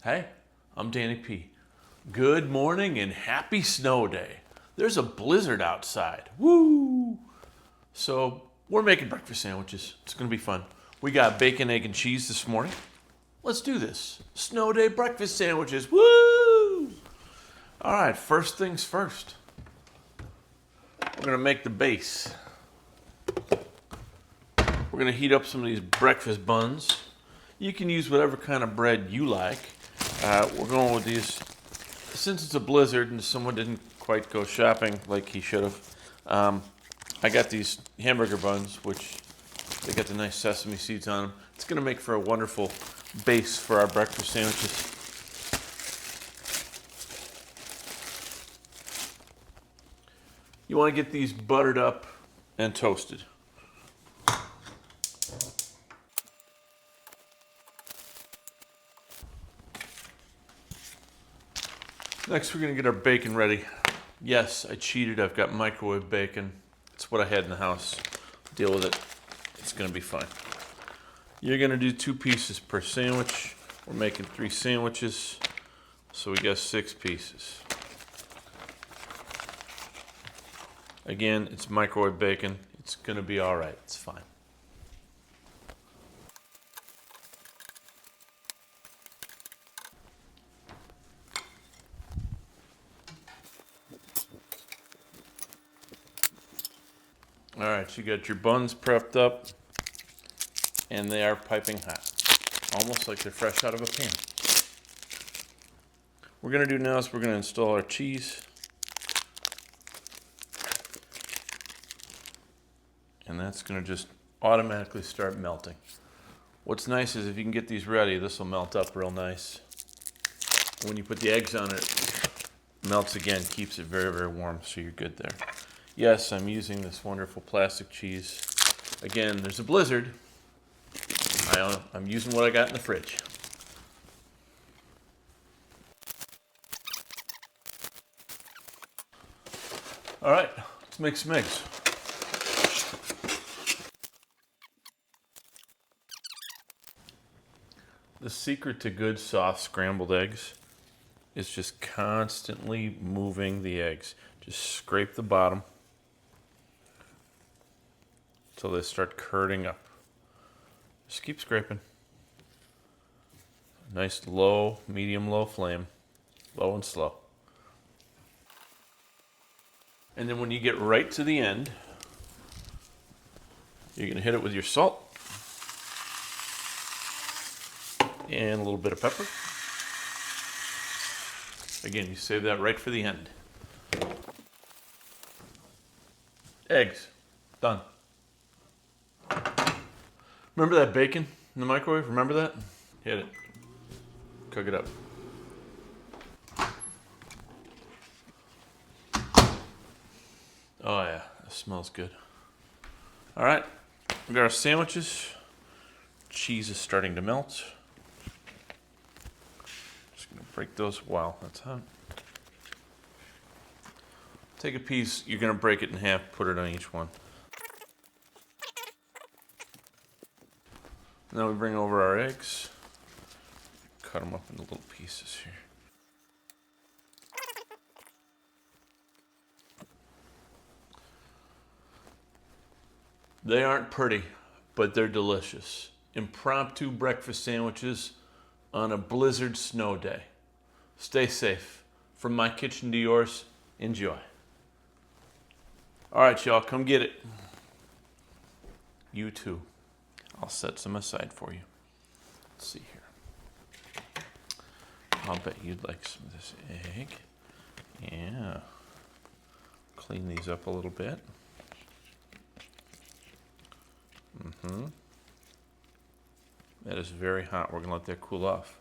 Hey, I'm Danny P. Good morning and happy snow day. There's a blizzard outside. Woo! So we're making breakfast sandwiches. It's gonna be fun. We got bacon, egg, and cheese this morning. Let's do this. Snow day breakfast sandwiches. Woo! All right, first things first. We're gonna make the base. We're gonna heat up some of these breakfast buns. You can use whatever kind of bread you like. We're going with these. Since it's a blizzard and someone didn't quite go shopping like he should have, I got these hamburger buns, which they got the nice sesame seeds on them. It's gonna make for a wonderful base for our breakfast sandwiches. You wanna get these buttered up and toasted. Next, we're gonna get our bacon ready. Yes, I cheated. I've got microwave bacon. It's what I had in the house. Deal with it. It's gonna be fine. You're gonna do 2 pieces per sandwich. We're making 3 sandwiches, so we got 6 pieces. Again, it's microwave bacon. It's gonna be all right. It's fine. All right, you got your buns prepped up, and they are piping hot, almost like they're fresh out of a pan. What we're gonna do now is we're gonna install our cheese, and that's gonna just automatically start melting. What's nice is if you can get these ready, this will melt up real nice. When you put the eggs on it, it melts again, keeps it very, very warm, so you're good there. Yes, I'm using this wonderful plastic cheese. Again, there's a blizzard. I'm using what I got in the fridge. All right, let's make some eggs. The secret to good soft scrambled eggs is just constantly moving the eggs. Just scrape the bottom until they start curling up. Just keep scraping. Nice low, medium low flame, low and slow. And then when you get right to the end, you're gonna hit it with your salt and a little bit of pepper. Again, you save that right for the end. Eggs, done. Remember that bacon in the microwave? Remember that? Hit it. Cook it up. Oh yeah, that smells good. All right, we got our sandwiches. Cheese is starting to melt. Just gonna break those. Wow, that's hot. Take a piece, you're gonna break it in half, put it on each one. Now we bring over our eggs. Cut them up into little pieces here. They aren't pretty, but they're delicious. Impromptu breakfast sandwiches on a blizzard snow day. Stay safe. From my kitchen to yours, enjoy. All right, y'all, come get it. You too. I'll set some aside for you. Let's see here. I'll bet you'd like some of this egg. Yeah. Clean these up a little bit. That is very hot. We're gonna let that cool off.